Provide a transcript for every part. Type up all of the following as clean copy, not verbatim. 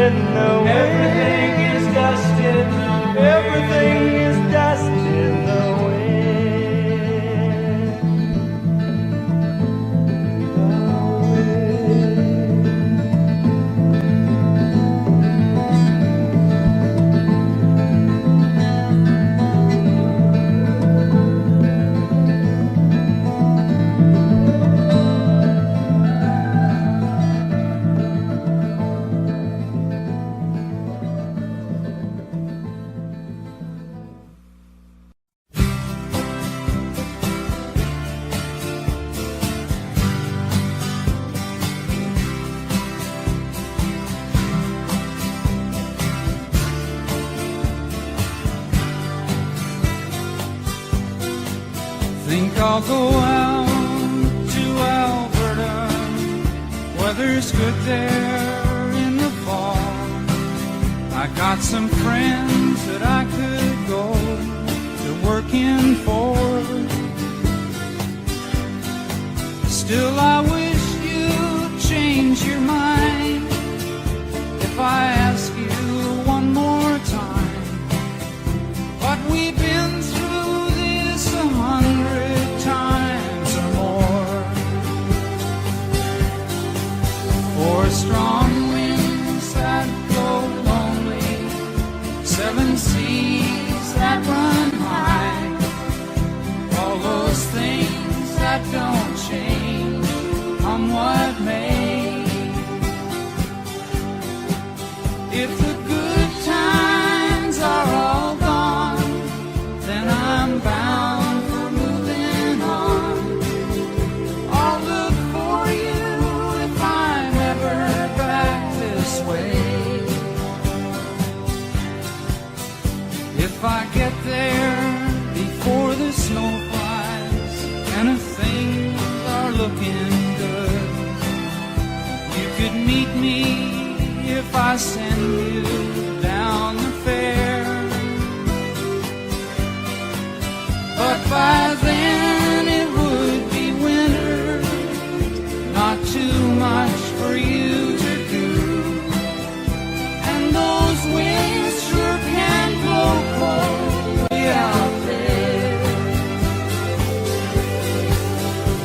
in the wind. Everything is dust in the wind. Everything is dust in the wind. Think I'll go out to Alberta. Weather's good there in the fall. I got some friends that I could go to working for. Still I wish you'd change your mind if I ask you one more time. But we've been through this 100 times or more. For strong winds that go lonely, 7 seas that run high, all those things that don't change, come what may. If the good times are all gone, then I'm bound for moving on. I'll look for you if I'm ever back this way. If I get there before the snow flies and if things are looking good, you could meet me if I send you down the fair. But by then it would be winter, not too much for you to do. And those winds sure can blow cold way out there.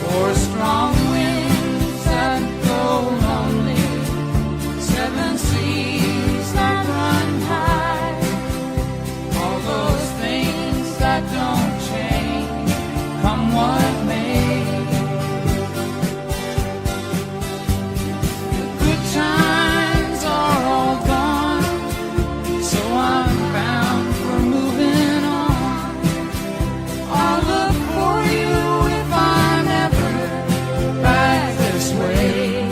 For strong winds that go lonely, 7 seas that run high, all those things that don't change, come what may. The good times are all gone, so I'm bound for moving on. I'll look for you if I'm ever back this way.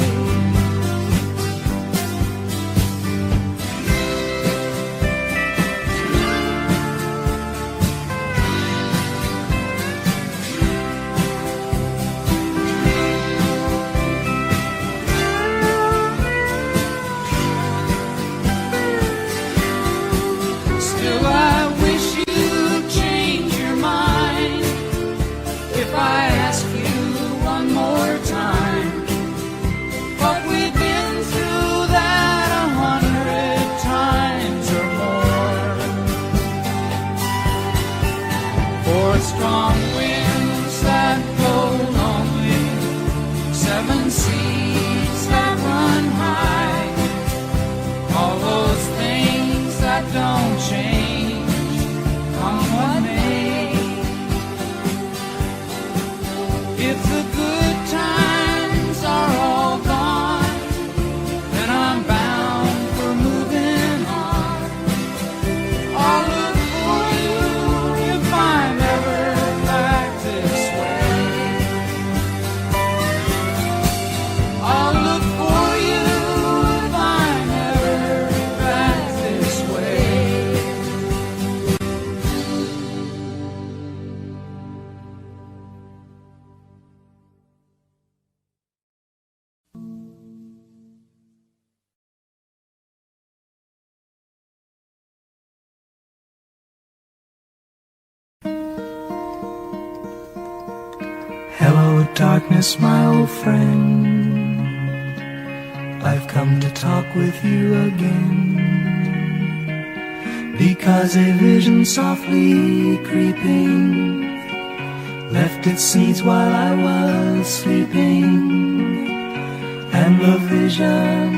Still I wish you'd change your mind if I ask you one more time. But we've been through that 100 times or more. For strong winds that go lonely, 7 seas that run high, all those things that don't change, come what may. If the good times are all gone, then I'm bound for moving on. I'll look for you if I'm ever back this way. I'll look for you if I'm ever back this way. Hello, darkness, my old friend. I've come to talk with you again, because a vision softly creeping left its seeds while I was sleeping, and the vision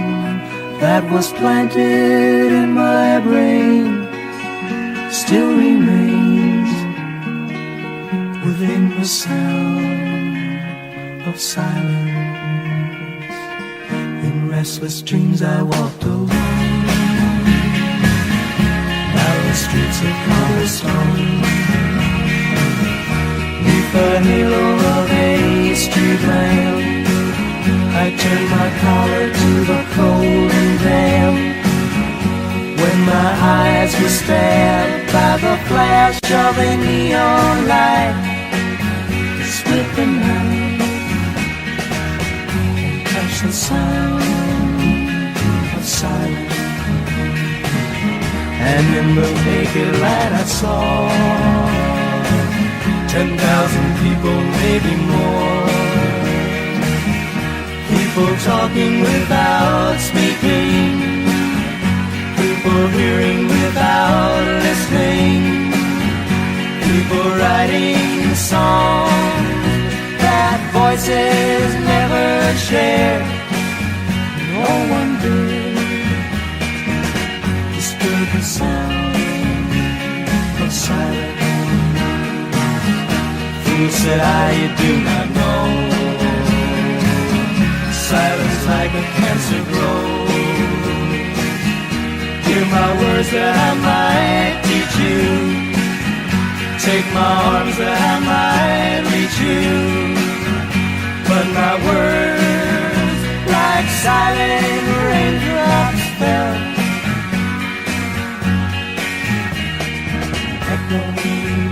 that was planted in my brain still remains within the sound of silence. In restless dreams I walked alone, narrow streets of cobblestone, neath the halo of a street lamp. I turned my collar to the cold and damp, when my eyes were stabbed by the flash of a neon light that split the night and touched the sound of silence. And in the naked light I saw 10,000 people, maybe more, people talking without speaking, people hearing without listening, people writing songs that voices never share. No one did disturb the sound of silence. Fool, said I, you do not know, silence like a cancer grows. Hear my words that I might teach you, take my arms that I might reach you, but my words like silent raindrops fell, echoing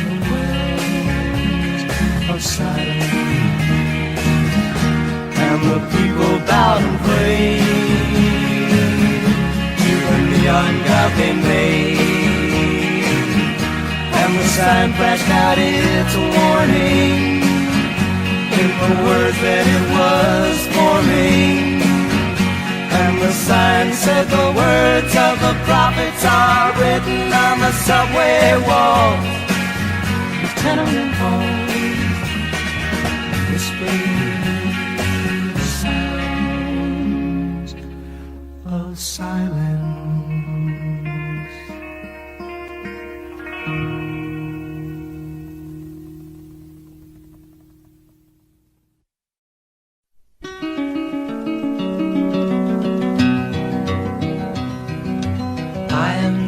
the wells of silence. And the people bowed and prayed to the neon god they made, and the sign flashed out its warning in the words that it was forming. And the sign said the words of the prophets are written on the subway walls, the tenement halls, whispering sounds of silence.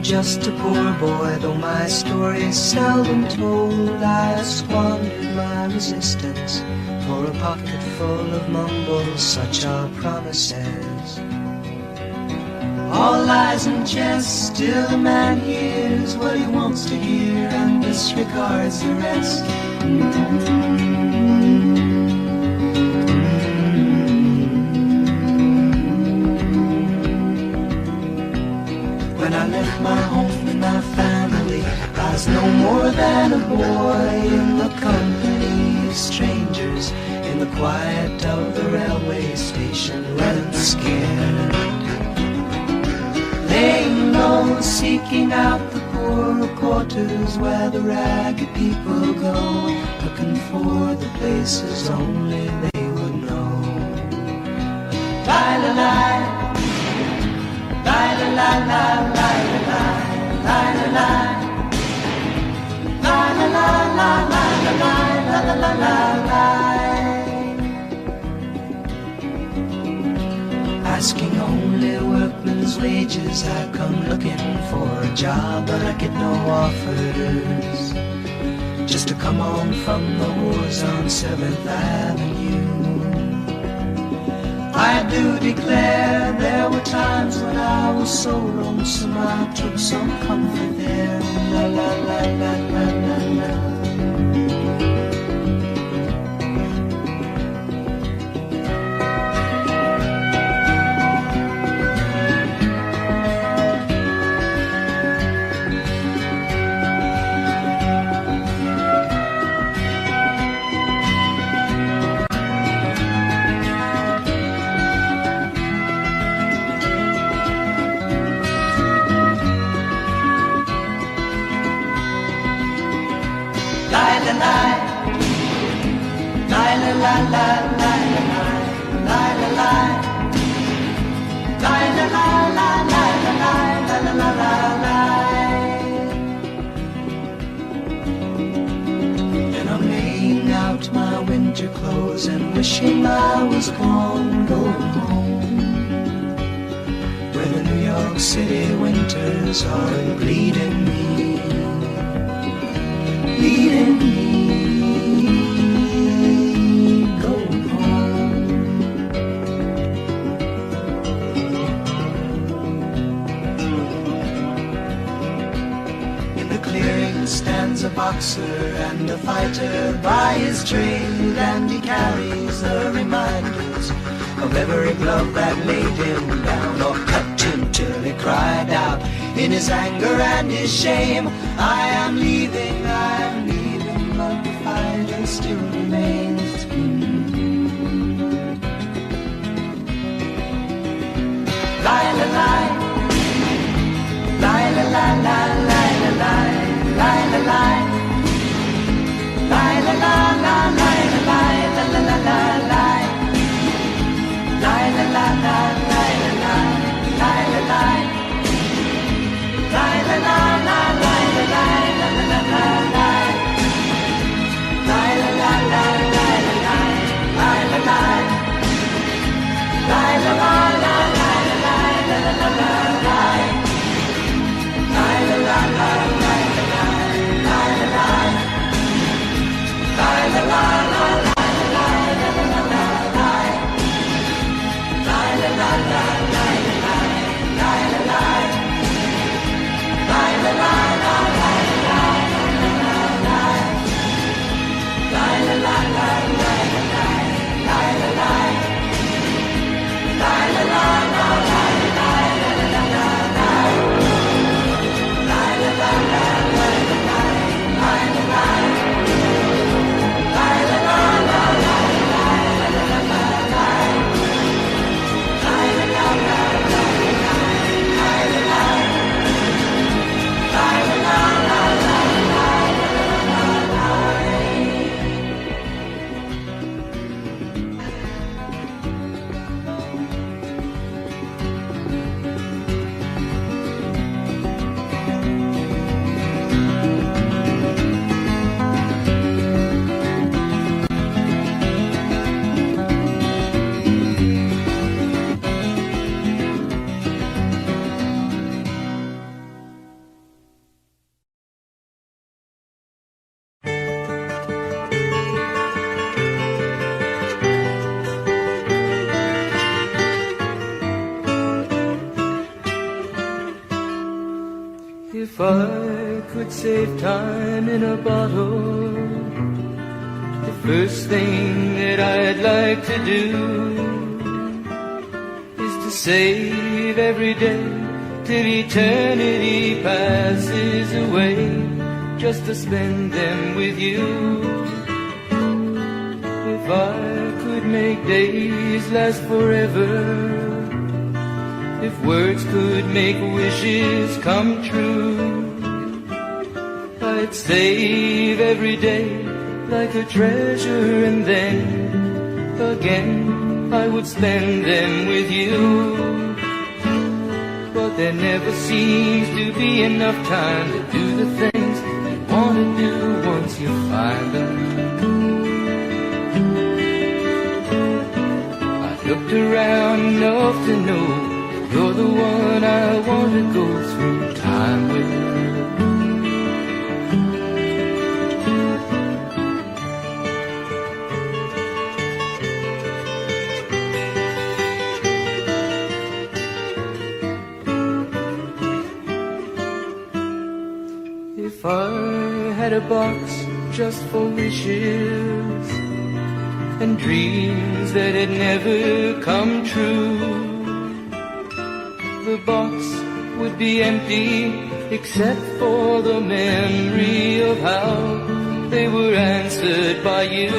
Just a poor boy, though my story is seldom told. I squandered my resistance for a pocket full of mumbles, such are promises. All lies and jest, still a man hears what he wants to hear and disregards the rest. When I left my home and my family, I was no more than a boy in the company of strangers, in the quiet of the railway station, running scared, laying low, seeking out the poorer quarters where the ragged people go, looking for the places only they would know. Bye-la-la, bye-la-la-la. Asking only workmen's wages, I come looking for a job, but I get no offers. Just to come home from the wars on 7th Avenue. I do declare there were times when I was so lonesome I took some comfort there. La la la la la la la. wishing I was gone, going home, where the New York City winters are bleeding me, bleeding me. Going home. In the clearing stands a boxer and a fighter by his trade, and he carries the reminders of every glove that laid him down or cut him till he cried out in his anger and his shame, I am leaving, but the fighter still remains. Lie, la, lie, lie, la, la, la, lie, la, lie, lie, la, lie, lie, la, la, la, lie, la, lie, la, la, la, la, lie, lie, la, la, la, lie, la, lie, lie, la, lie, lie, la, la, la, lie, la, lie, la, la, la, la, lie, lie, la, la, la, lie, la, lie, lie, la, lie, lie, la, la, la, lie, la, lie, la, la, la, la, lie, lie, la, la, la, lie, la, lie, lie, la, lie, lie, la, la, la, lie, la, lie, la, la, la, la, lie, lie, la, la, la, lie, la, lie, lie, la, lie, lie, la, la, la, lie, la, lie, lie, la, la, la, lie, la, lie, lie, la, lie, lie, la, la, la, lie, la, lie, la, la, la, la, lie, lie, la, la, la, lie, la, lie, lie, la, lie, lie, la, la, la, lie, la, lie, la, la, la, la, lie, lie, la, la, la, lie, la, lie, lie, la, lie, lie, la, la, la, lie, la, lie, la, la, la, lie. If I could save time in a bottle, the first thing that I'd like to do is to save every day till eternity passes away, just to spend them with you. If I could make days last forever, if words could make wishes come true, I'd save every day like a treasure, and then again I would spend them with you. But there never seems to be enough time to do the things you want to do once you find them. I've looked around enough to know you're the one I want to go through time with. If I had a box just for wishes and dreams that had never come true, the box would be empty except for the memory of how they were answered by you.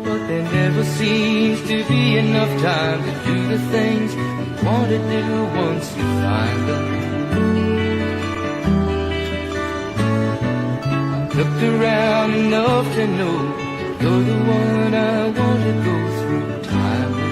But there never seems to be enough time to do the things you want to do once you find them. I've looked around enough to know you're the one I want to go through time with.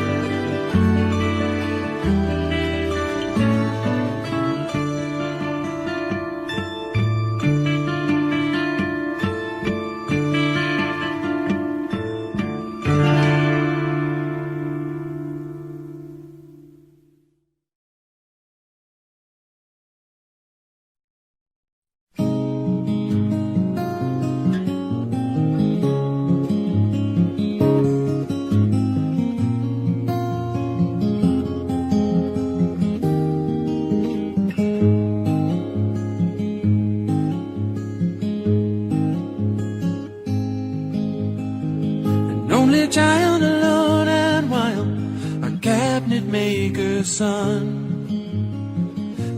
sun.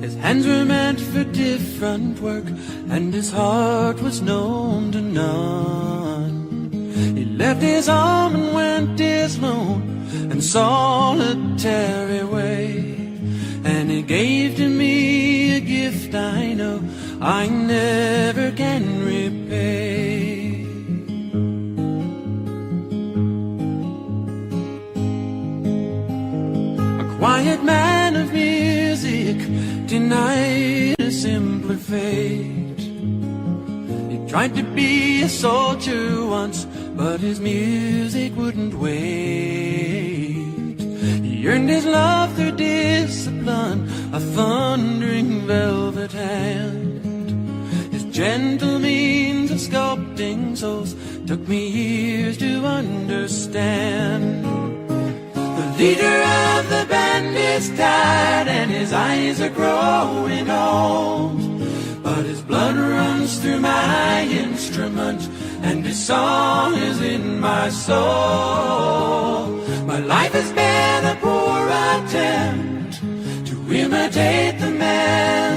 His hands were meant for different work, and his heart was known to none. He left his home and went his lone and solitary way, and he gave to me a gift I know I never can repay. A quiet man of music, denied a simpler fate. He tried to be a soldier once, but his music wouldn't wait. He earned his love through discipline, a thundering velvet hand. His gentle means of sculpting souls took me years to understand. The leader of the band is tired and his eyes are growing old, but his blood runs through my instrument and his song is in my soul. My life has been a poor attempt to imitate the man.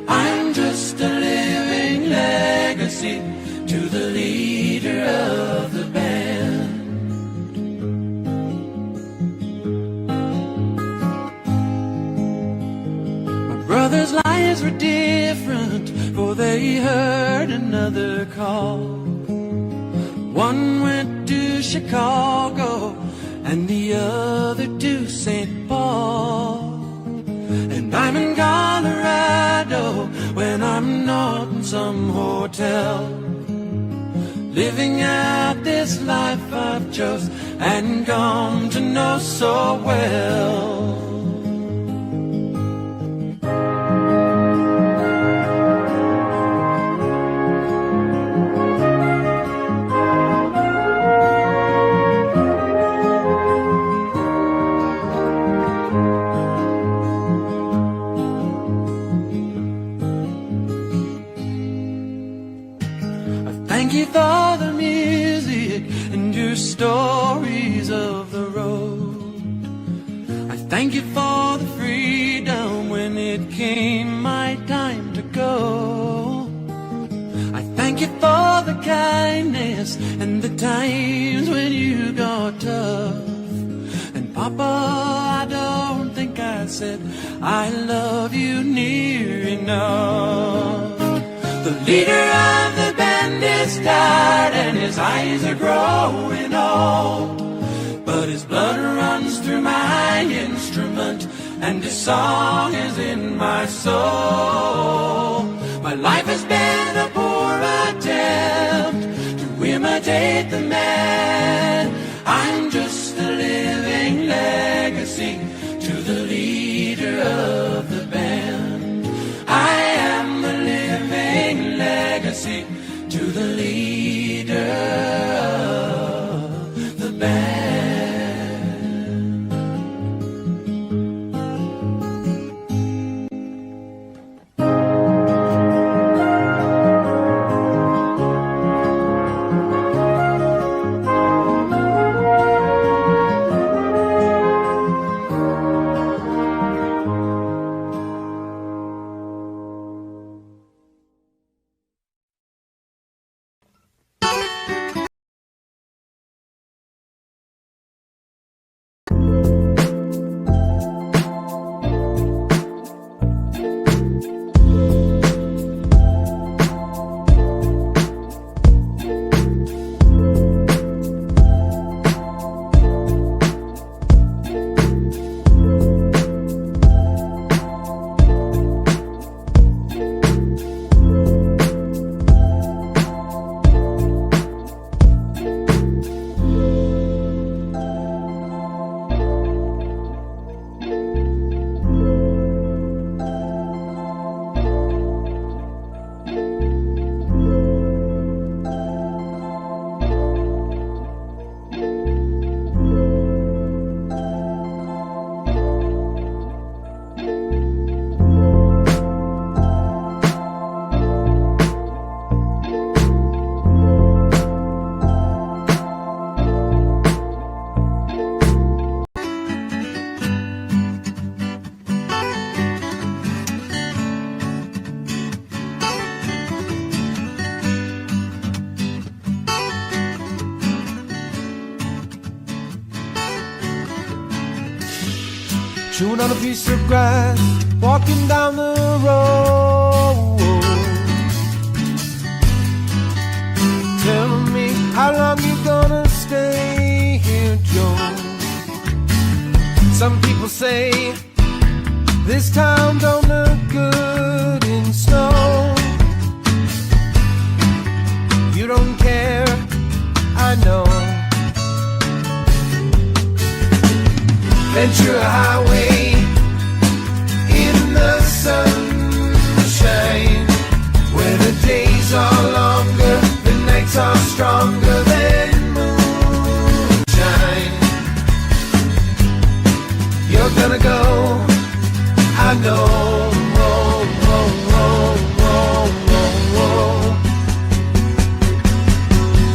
I'm just a living legacy to the leader of the band. My brother's lives were different, for they heard another call. One went to Chicago and the other to St. Paul. And I'm in Colorado when I'm not in some hotel, living out this life I've chose and come to know so well. Thank you for the music and your stories of the road. I thank you for the freedom when it came my time to go. I thank you for the kindness and the times when you got tough. And Papa, I don't think I said I love you near enough. The leader of the band is tired and his eyes are growing old, but his blood runs through my instrument and his song is in my soul. My life has been a poor attempt to imitate the man. I'm just a living legacy to the leader of the band. I am a living legacy to the leader of the band. chewing on a piece of grass, walking down the road. Tell me, how long you gonna stay here, Joe? Some people say this town don't look good in snow. You don't care, I know. Ventura Highway in the sunshine, where the days are longer, the nights are stronger than moonshine. You're gonna go, I know. Whoa, whoa, whoa, whoa, whoa, whoa.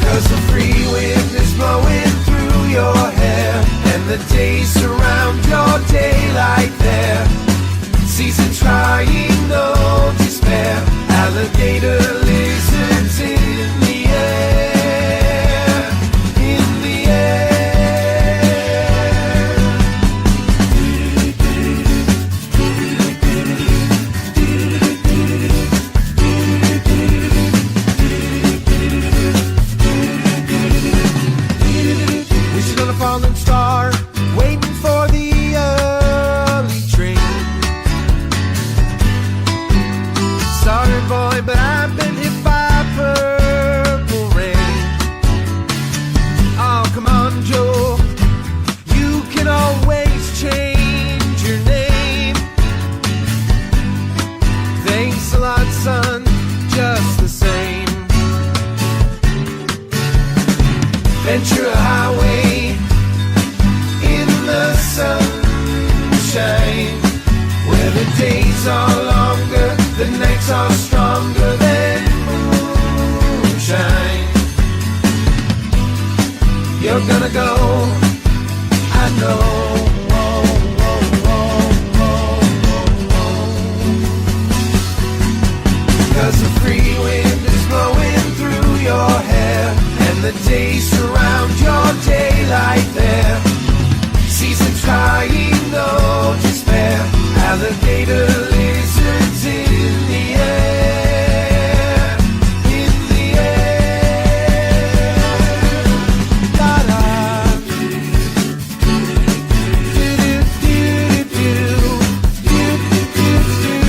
'Cause the free wind is blowing through your hair, and the days surround your daylight there. Season trying, no despair. Alligator lizards in the air, in the air. We sit on a falling star, waiting for the early train. Sorry boy, but I've been hit by purple rain. Oh, come on, Joe, you can always change your name. Thanks a lot, son, just the same. Ventura Highway in the sunshine, where the days are longer, the nights are stronger than moonshine. You're gonna go, I know. Whoa, whoa, whoa, whoa, whoa, whoa. 'Cause the free wind is blowing through your hair, and the days surround your daylight there. Season's crying, no despair. Alligator lizards in the air, in the air. La-da. Do-do-do-do-do. Do-do-do-do-do-do.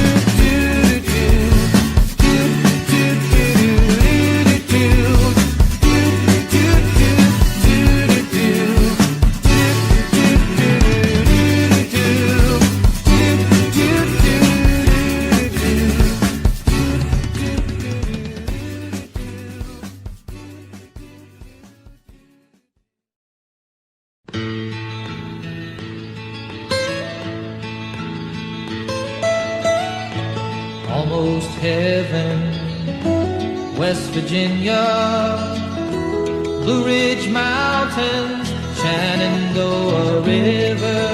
Almost heaven, West Virginia, Blue Ridge Mountains, Shenandoah River.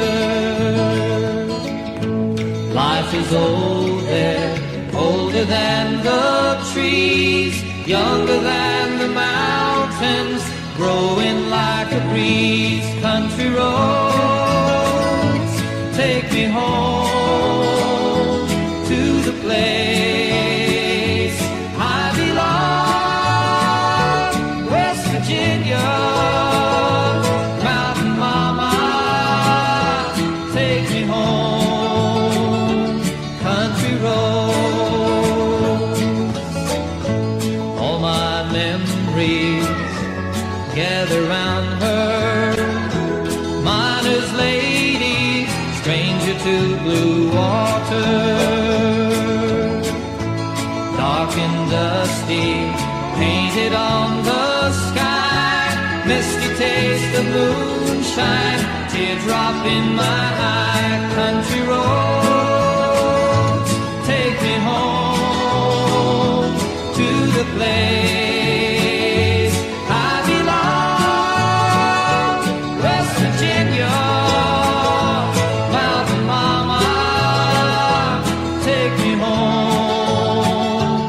Life is old there, older than the trees, younger than the mountains, growing like a breeze. Country roads, take me home to the place I belong, West Virginia, Mountain Mama, take me home, country roads. All my memories gather round her, miner's lady, stranger to blue water. Dark and dusty, painted on the sky, misty taste of moonshine, teardrop in my eye. Country roads, take me home to the place I belong, West Virginia, Mountain Mama, take me home,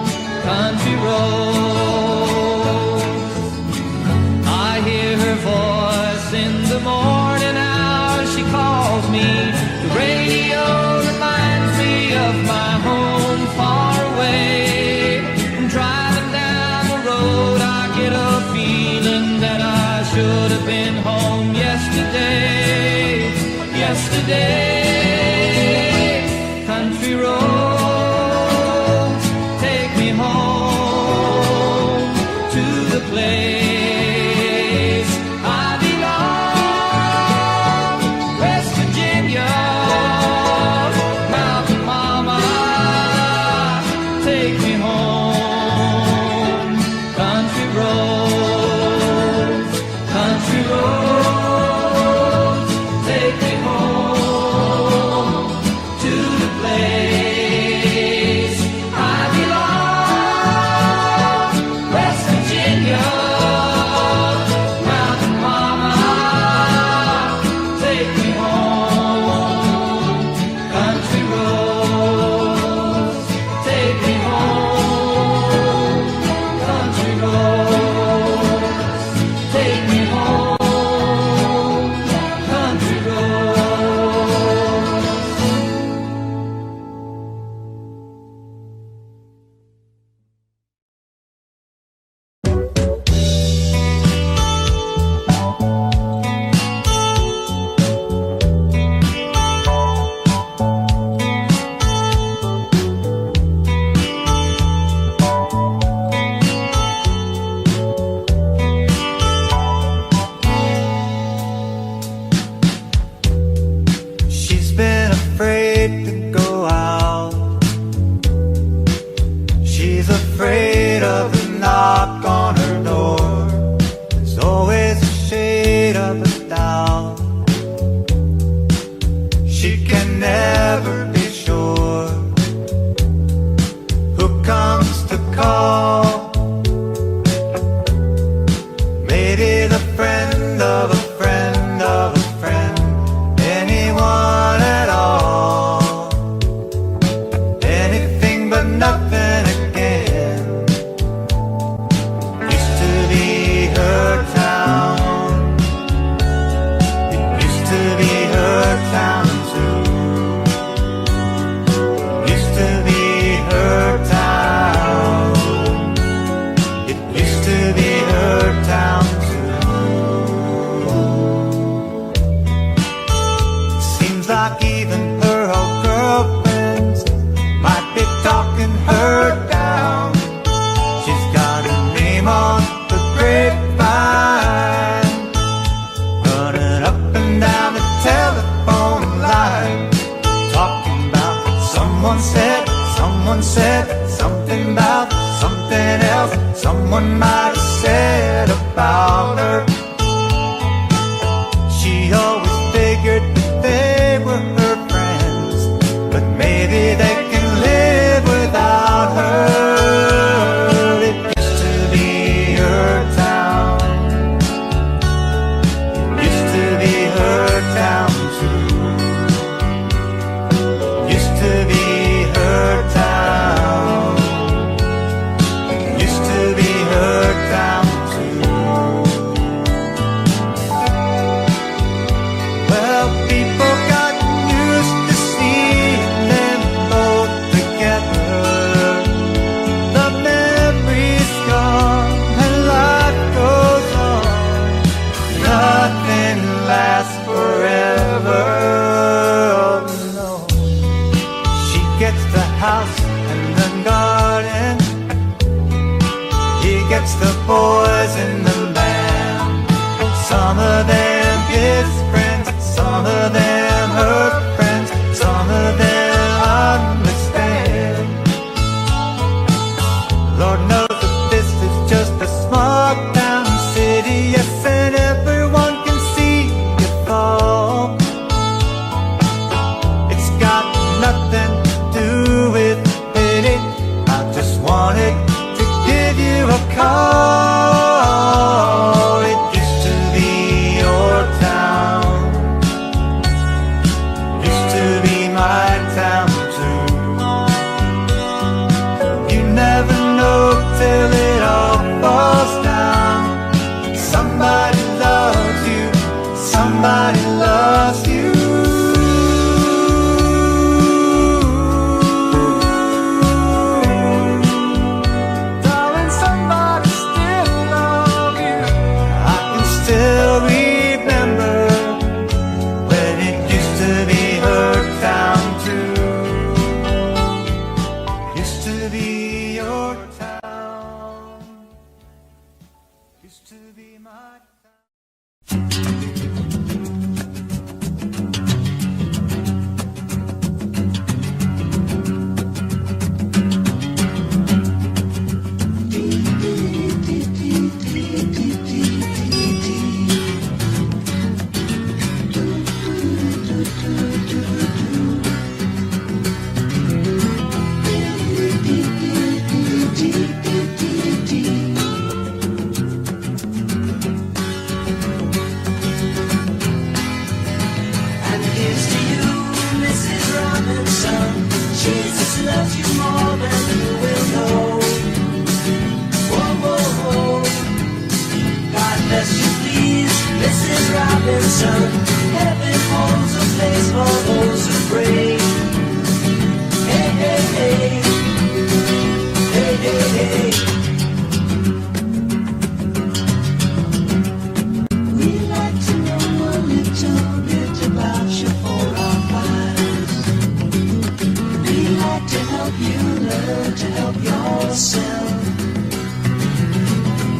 country roads. I hear her voice in the morning hour, she calls me to raise go out. She's afraid of the knock on her door. There's always a shade of a doubt. She can never be sure who comes to call. Maybe the friend of a friend of a friend, anyone at all. Anything but nothing again. Used to be her town. It used to be her town too. Used to be her town. It used to be her town too. Seems like even her old girlfriends might be talking her down. She's got her name on the grapevine, running up and down the telephone line, talking about someone said something about something else someone might have said about her. She always figured that they were her friends, but maybe they can live without her. It used to be her town. Used to be her town too. Used to be her town. Used to be her town too. Well, people got used to seeing them both together. The memory's gone and life goes on. Nothing lasts forever. Oh no. She gets the house and the garden. He gets the boys in the band. Some of them his friends, some of them her friends, some of them understand. Lord knows that this is just a small town city, yes, and everyone can see you fall. It's got nothing to do with pity. I just wanted to give you a call. It used to be your town. Used to be my town too. You never know till it all falls down. Somebody loves you. Somebody loves you. Darling, somebody still loves you. I can still remember when it used to be her town too. Used to be your town. Used to be my town. And here's to you, Mrs. Robinson. Jesus loves you more than you will know. Whoa, whoa, whoa. God bless you, please, Mrs. Robinson. Heaven holds a place for those who pray. Hey, hey, hey. Hey, hey, hey. We'd like to know a little bit about you for our files. We'd like to help you learn to help yourself.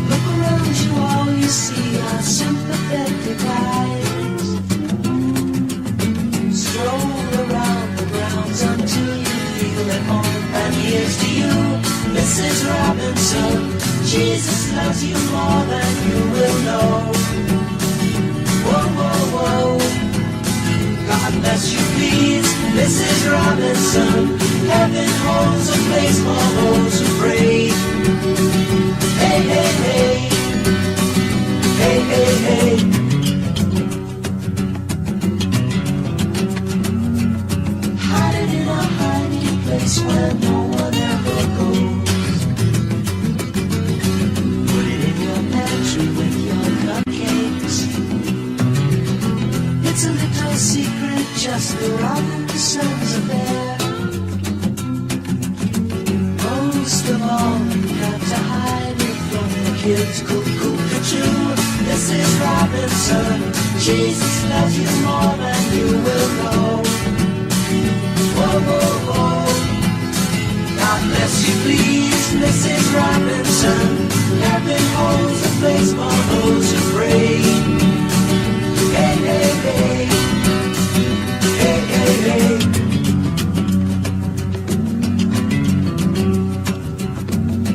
Look around you, all you see are sympathetic eyes. Stroll around the grounds until here's to you, Mrs. Robinson. Jesus loves you more than you will know. Whoa, whoa, whoa. God bless you, please, Mrs. Robinson. Heaven holds a place for those who pray. Hey, hey, hey. Hey, hey, hey. Hiding in a hiding place where no one ever goes. Put it in your pantry with your cupcakes. It's a little secret, just the Robinsons are there. Most of all, you got to hide it from the kids. Cuckoo-cuckoo, Mrs. Robinson. Jesus loves you more than you will know. Whoa, whoa, whoa. God bless you, please, Mrs. Robinson. Heaven holds a place for those who pray. Hey, hey, hey. Hey, hey, hey.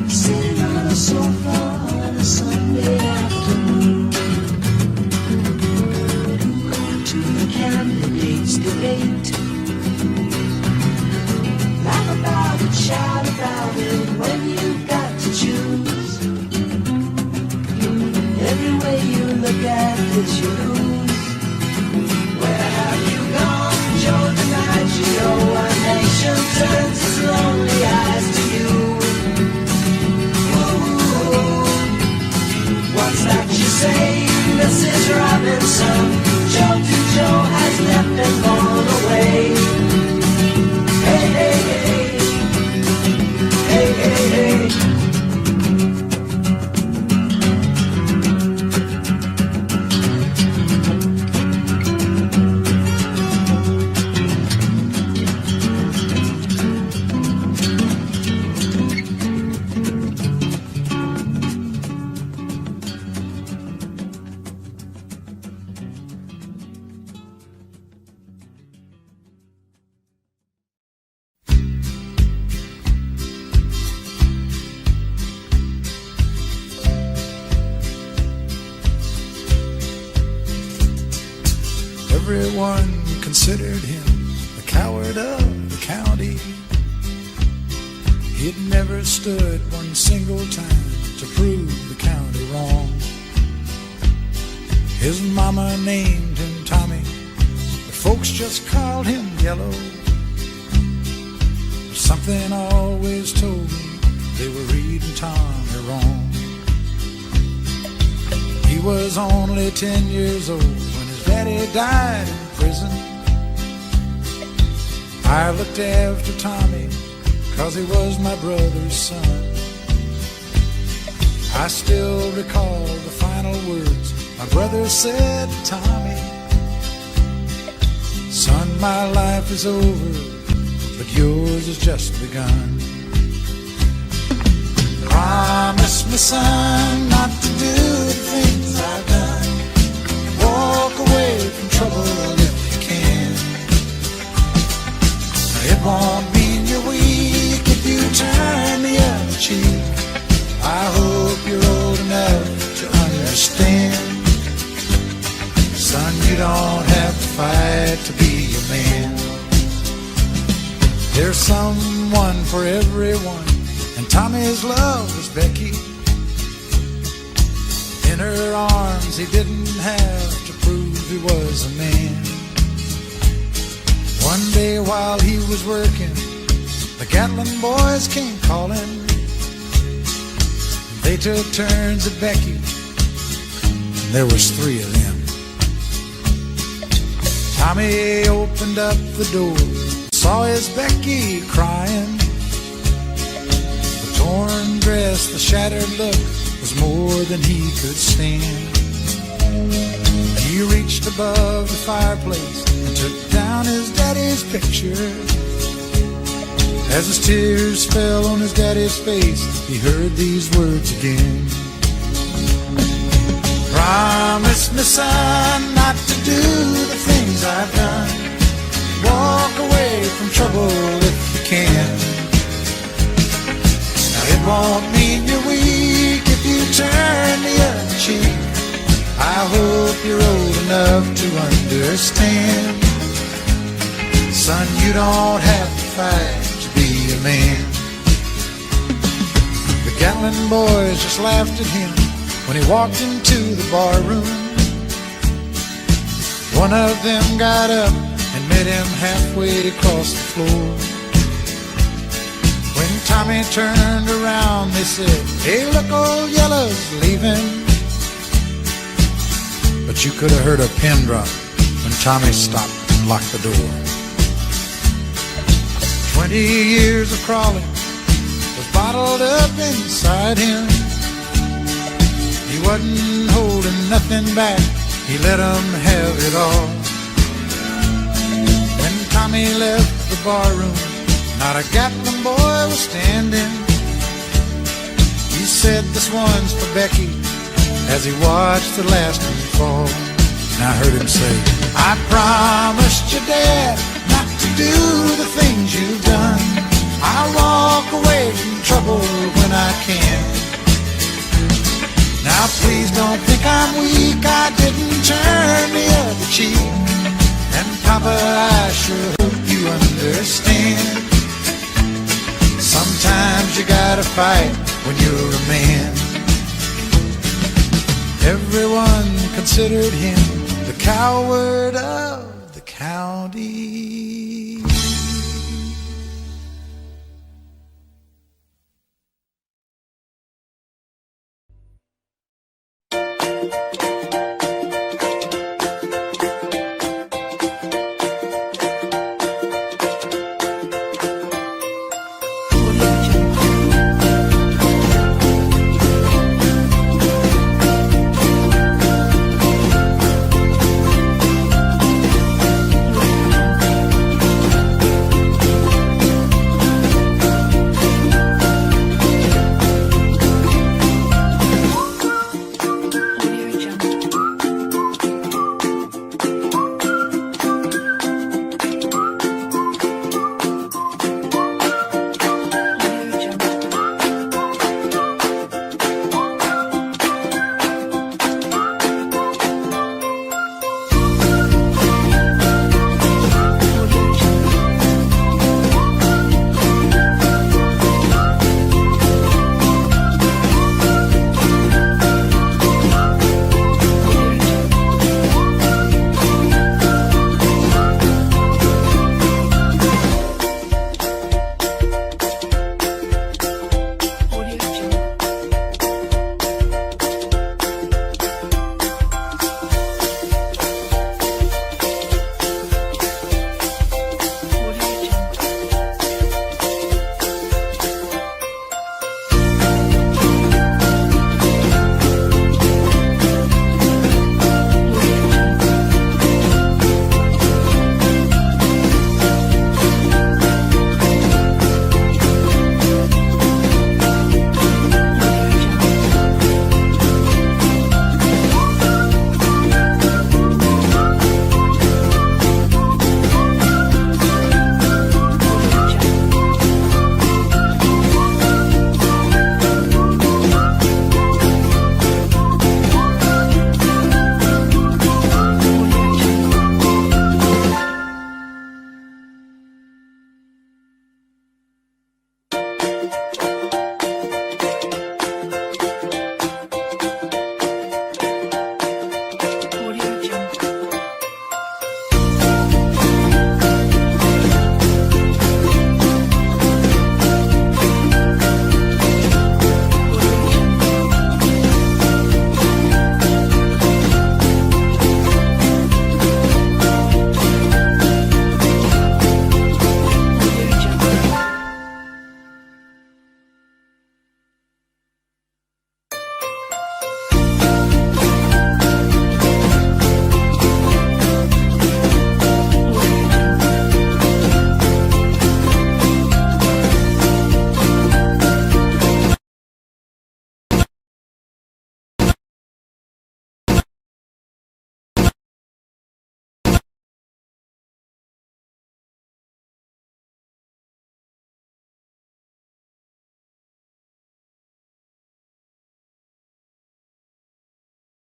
Sitting on a sofa on a Sunday afternoon, going to the candidates' debate. Laugh about it, shout about it when you've got to choose. Every way you look at it, you lose. Where have you gone, Joe DiMaggio? Our nation turns its lonely eyes to you. Ooh, what's that you say, Mrs. Robinson? Joe to Joe has left and gone away. Hey, hey, hey. Hey, hey, hey. Everyone considered him the coward of the county. He'd never stood one single time to prove the county wrong. His mama named him Tommy, but folks just called him Yellow. Something always told me they were reading Tommy wrong. He was only 10 years old when his daddy died in prison. I looked after Tommy 'cause he was my brother's son. I still recall the final words my brother said to Tommy. Son, my life is over, but yours has just begun. Promise me, son, not to do the things I've done. Walk away from trouble if you can. It won't mean you're weak if you turn the other cheek. I hope you're old enough to understand. Son, you don't have to fight to be a man. There's someone for everyone, and Tommy's love was Becky. In her arms he didn't have to prove he was a man. One day while he was working, the Gatlin boys came calling. They took turns at Becky, and there was 3 of them. Tommy opened up the door, saw his Becky crying. The torn dress, the shattered look was more than he could stand. He reached above the fireplace and took down his daddy's picture. As his tears fell on his daddy's face, he heard these words again. Promise me, son, not to do the things I've done. Walk away from trouble if you can. won't mean you're weak if you turn the other cheek. I hope you're old enough to understand. Son, you don't have to fight to be a man. The Gatlin boys just laughed at him when he walked into the bar room. One of them got up and met him halfway across the floor. When Tommy turned around, they said, "Hey, look, old Yellow's leaving." But you could have heard a pin drop when Tommy stopped and locked the door. 20 years of crawling was bottled up inside him. He wasn't holding nothing back, he let 'em have it all. When Tommy left the barroom, not a Gatlin boy was standing. He said, "This one's for Becky," as he watched the last one fall. And I heard him say, "I promised your dad not to do the things you've done. I'll walk away from trouble when I can. Now please don't think I'm weak, I didn't turn the other cheek. And Papa, I sure hope you understand. Sometimes you gotta fight when you're a man." Everyone considered him the coward of the county.